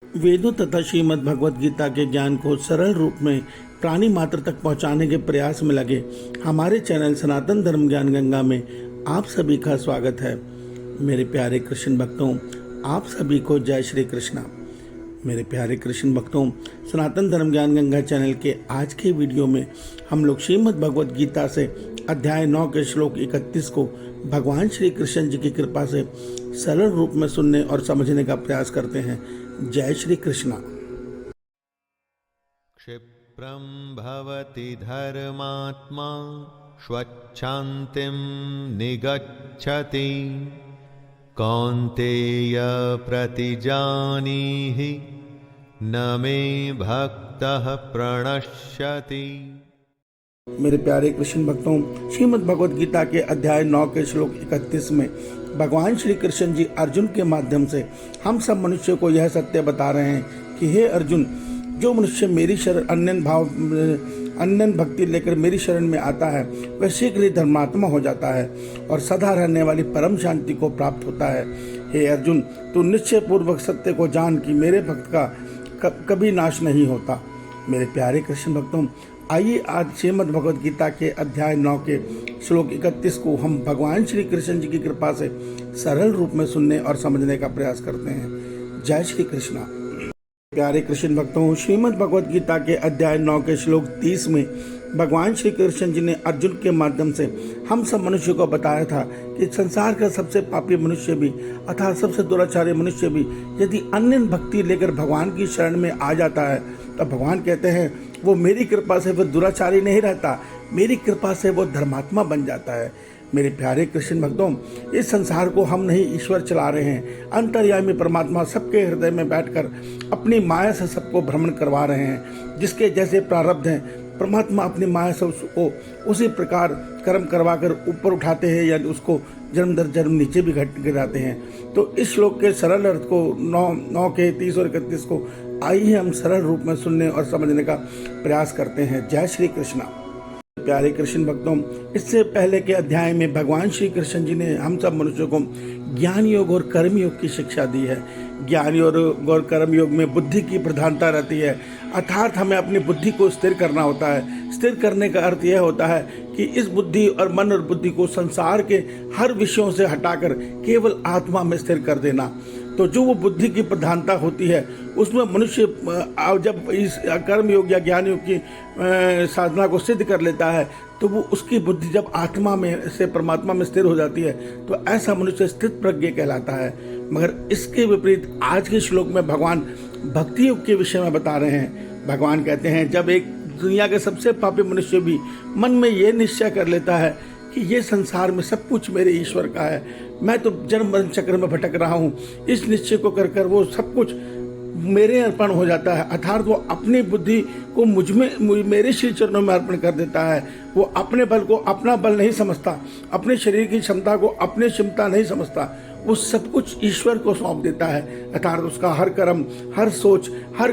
वेदों तथा श्रीमद् भगवद गीता के ज्ञान को सरल रूप में प्राणी मात्र तक पहुंचाने के प्रयास में लगे हमारे चैनल सनातन धर्म ज्ञान गंगा में आप सभी का स्वागत है। मेरे प्यारे कृष्ण भक्तों, आप सभी को जय श्री कृष्णा। मेरे प्यारे कृष्ण भक्तों, सनातन धर्म ज्ञान गंगा चैनल के आज के वीडियो में हम लोग श्रीमद् भगवद गीता से अध्याय 9 के श्लोक 31 को भगवान श्री कृष्ण जी की कृपा से सरल रूप में सुनने और समझने का प्रयास करते हैं। जय श्री कृष्णा। क्षिप्रं भवति धर्मात्मा स्वच्छान्तिं निगच्छति कौन्तेय प्रतिजानीहि न मे भक्तः प्रणश्यति। मेरे प्यारे कृष्ण भक्तों, श्रीमद् भगवद गीता के अध्याय 9 के श्लोक 31 में भगवान श्री कृष्ण जी अर्जुन के माध्यम से हम सब मनुष्यों को यह सत्य बता रहे हैं कि हे अर्जुन, जो मनुष्य मेरी शरण अन्य भक्ति लेकर मेरी शरण में आता है वह शीघ्र ही धर्मात्मा हो जाता है और सदा रहने वाली परम शांति को प्राप्त होता है। हे अर्जुन, तू निश्चय पूर्वक सत्य को जान कि मेरे भक्त का कभी नाश नहीं होता। मेरे प्यारे कृष्ण भक्तों, आइए आज श्रीमद् भगवद गीता के अध्याय 9 के श्लोक 31 को हम भगवान श्री कृष्ण जी की कृपा से सरल रूप में सुनने और समझने का प्रयास करते हैं। जय श्री कृष्णा। प्यारे कृष्ण भक्तों, श्रीमद् भगवद गीता के अध्याय 9 के श्लोक 30 में भगवान श्री कृष्ण जी ने अर्जुन के माध्यम से हम सब मनुष्यों को बताया था कि संसार का सबसे पापी मनुष्य भी अर्थात सबसे दुराचारी मनुष्य भी यदि अन्य भक्ति लेकर भगवान की शरण में आ जाता है तो भगवान कहते हैं वो मेरी कृपा से वो दुराचारी नहीं रहता, मेरी कृपा से वो धर्मात्मा बन जाता है। मेरे प्यारे कृष्ण भक्तों, इस संसार को हम नहीं ईश्वर चला रहे हैं। अंतर्यामी परमात्मा सबके हृदय में बैठकर अपनी माया से सबको भ्रमण करवा रहे हैं। जिसके जैसे प्रारब्ध हैं परमात्मा अपनी माया से उसको उसी प्रकार कर्म करवा कर ऊपर उठाते हैं या उसको जन्म दर जन्म नीचे भी गिराते हैं। तो इस श्लोक के सरल अर्थ को 9 के 30 और 31 को आइए हम सरल रूप में सुनने और समझने का प्रयास करते हैं। जय श्री कृष्णा। प्यारे कृष्ण भक्तों, इससे पहले के अध्याय में भगवान श्री कृष्ण जी ने हम सब मनुष्यों को ज्ञान योग और कर्म योग की शिक्षा दी है। ज्ञान योग और कर्म योग में बुद्धि की प्रधानता रहती है, अर्थात हमें अपनी बुद्धि को स्थिर करना होता है। स्थिर करने का अर्थ यह होता है कि इस बुद्धि और मन और बुद्धि को संसार के हर विषयों से हटाकर केवल आत्मा में स्थिर कर देना। तो जो वो बुद्धि की प्रधानता होती है उसमें मनुष्य जब इस कर्म योग या ज्ञान योग की साधना को सिद्ध कर लेता है तो वो उसकी बुद्धि जब आत्मा में से परमात्मा में स्थिर हो जाती है तो ऐसा मनुष्य स्थित प्रज्ञ कहलाता है। मगर इसके विपरीत आज के श्लोक में भगवान भक्ति योग के विषय में बता रहे हैं। भगवान कहते हैं जब एक दुनिया के सबसे पापी मनुष्य भी मन में ये निश्चय कर लेता है कि ये संसार में सब कुछ मेरे ईश्वर का है, मैं तो जन्म मरण चक्र में भटक रहा हूँ, इस निश्चय को कर कर वो सब कुछ मेरे अर्पण हो जाता है। अर्थात वो अपनी बुद्धि को मेरे श्री चरणों में अर्पण कर देता है। वो अपने बल को अपना बल नहीं समझता, अपने शरीर की क्षमता को अपनी क्षमता नहीं समझता, वो सब कुछ ईश्वर को सौंप देता है। अर्थात उसका हर कर्म, हर सोच, हर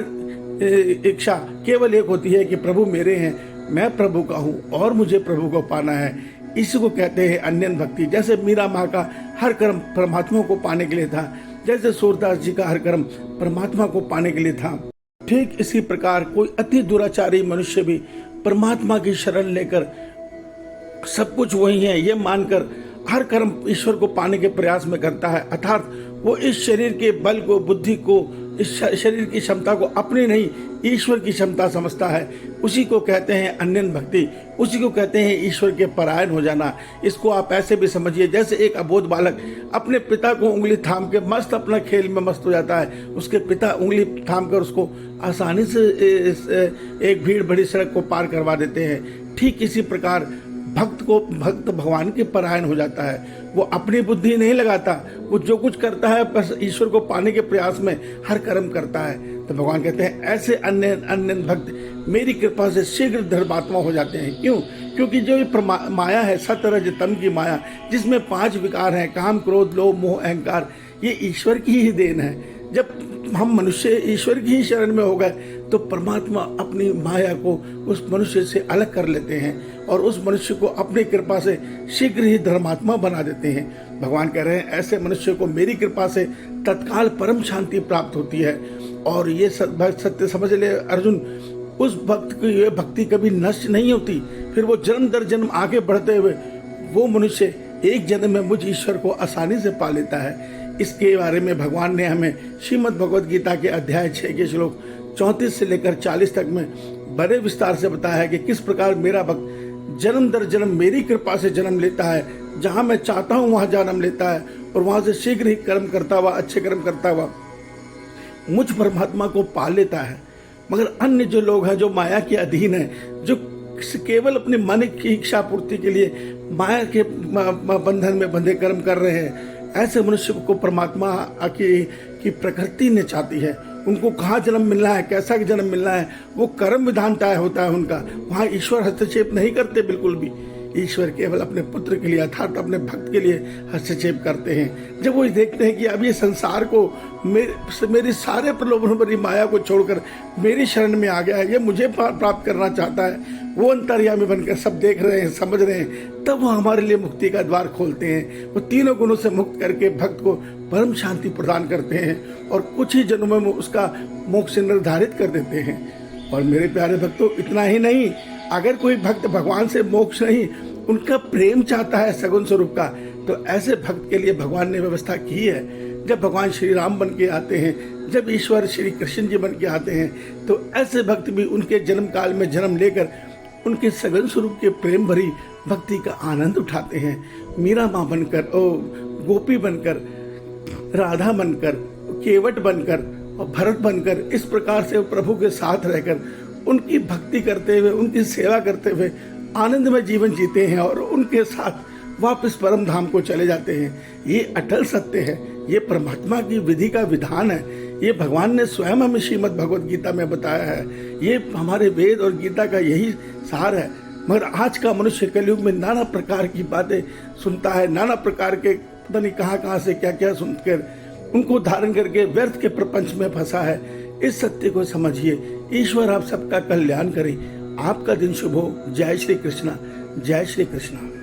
इच्छा केवल एक होती है कि प्रभु मेरे हैं, मैं प्रभु का हूँ और मुझे प्रभु को पाना है। इसी को कहते हैं अन्य भक्ति। जैसे मीरा माँ का हर कर्म परमात्मा को पाने के लिए था, जैसे सूरदास जी का हर कर्म परमात्मा को पाने के लिए था, ठीक इसी प्रकार कोई अति दुराचारी मनुष्य भी परमात्मा की शरण लेकर सब कुछ वही है ये मानकर हर कर्म ईश्वर को पाने के प्रयास में करता है। अर्थात वो इस शरीर के बल को, बुद्धि को, इस शरीर की क्षमता को अपनी नहीं ईश्वर की क्षमता समझता है। उसी को कहते हैं अन्य भक्ति, उसी को कहते हैं ईश्वर के परायण हो जाना। इसको आप ऐसे भी समझिए जैसे एक अबोध बालक अपने पिता को उंगली थाम के मस्त अपना खेल में मस्त हो जाता है। उसके पिता उंगली थाम कर उसको आसानी से एक भीड़ भरी सड़क को पार करवा देते हैं। ठीक इसी प्रकार भक्त भगवान के परायण हो जाता है। वो अपनी बुद्धि नहीं लगाता, वो जो कुछ करता है बस ईश्वर को पाने के प्रयास में हर कर्म करता है। तो भगवान कहते हैं ऐसे अन्य भक्त मेरी कृपा से शीघ्र धर्मात्मा हो जाते हैं। क्यों? क्योंकि जो ये माया है, सत्व रज तम की माया, जिसमें 5 विकार हैं, काम क्रोध लोभ मोह अहंकार, ये ईश्वर की ही देन है। जब हम मनुष्य ईश्वर की ही शरण में हो गए तो परमात्मा अपनी माया को उस मनुष्य से अलग कर लेते हैं और उस मनुष्य को अपनी कृपा से शीघ्र ही धर्मात्मा बना देते हैं। भगवान कह रहे हैं ऐसे मनुष्य को मेरी कृपा से तत्काल परम शांति प्राप्त होती है और ये सत्य समझ ले अर्जुन, उस भक्त की ये भक्ति कभी नष्ट नहीं होती। फिर वो जन्म दर जन्म आगे बढ़ते हुए वो मनुष्य एक जन्म में मुझ ईश्वर को आसानी से पा लेता है। इसके बारे में भगवान ने हमें श्रीमद् भगवद गीता के अध्याय 6 के श्लोक 34 से लेकर 40 तक में बड़े विस्तार से बताया है कि किस प्रकार मेरा भक्त जन्म दर जन्म मेरी कृपा से जन्म लेता है। जहां मैं चाहता हूं वहां जन्म लेता है और वहां से शीघ्र ही कर्म करता हुआ, अच्छे कर्म करता हुआ मुझ परमात्मा को पा लेता है। मगर अन्य जो लोग हैं, जो माया के अधीन हैं, जो केवल अपने मन की इच्छा पूर्ति के लिए माया के बंधन में बंधे कर्म कर रहे हैं, ऐसे मनुष्य को परमात्मा की प्रकृति ने चाहती है। उनको कहाँ जन्म मिलना है, कैसा जन्म मिलना है, वो कर्म विधान तय होता है उनका। वहाँ ईश्वर हस्तक्षेप नहीं करते बिल्कुल भी। ईश्वर केवल अपने पुत्र के लिए अर्थात अपने भक्त के लिए हस्तक्षेप करते हैं। जब वो देखते हैं कि अब ये संसार को मेरी सारे प्रलोभन भरी माया को छोड़कर मेरी शरण में आ गया है, ये मुझे प्राप्त करना चाहता है, वो अंतर्यामी बनकर सब देख रहे हैं, समझ रहे हैं, तब वो हमारे लिए मुक्ति का द्वार खोलते हैं। वो तीनों गुणों से मुक्त करके भक्त को परम शांति प्रदान करते हैं और कुछ ही जन्मों में उसका मोक्ष निर्धारित कर देते हैं। और मेरे प्यारे भक्तों, इतना ही नहीं, अगर कोई भक्त भगवान से मोक्ष नहीं, उनका प्रेम चाहता है सगुण स्वरूप का, तो ऐसे भक्त के लिए भगवान ने व्यवस्था की है। जब भगवान श्री राम बन के आते हैं, जब ईश्वर श्री कृष्ण जी बन के आते हैं, तो ऐसे भक्त भी उनके जन्म काल में जन्म लेकर उनके सगुण स्वरूप के प्रेम भरी भक्ति का आनंद उठाते हैं। मीरा माँ बनकर, गोपी बनकर, राधा बनकर, केवट बनकर और भरत बनकर, इस प्रकार से प्रभु के साथ रहकर उनकी भक्ति करते हुए, उनकी सेवा करते हुए आनंद में जीवन जीते हैं और उनके साथ वापस परम धाम को चले जाते हैं। ये अटल सत्य है, ये परमात्मा की विधि का विधान है, ये भगवान ने स्वयं हमें श्रीमद् भगवद गीता में बताया है। ये हमारे वेद और गीता का यही सार है। मगर आज का मनुष्य कलयुग में नाना प्रकार की बातें सुनता है, नाना प्रकार के पता नहीं कहाँ से क्या क्या सुनकर उनको धारण करके व्यर्थ के प्रपंच में फंसा है। इस सत्य को समझिए। ईश्वर आप सबका कल्याण करे। आपका दिन शुभ हो। जय श्री कृष्णा, जय श्री कृष्णा।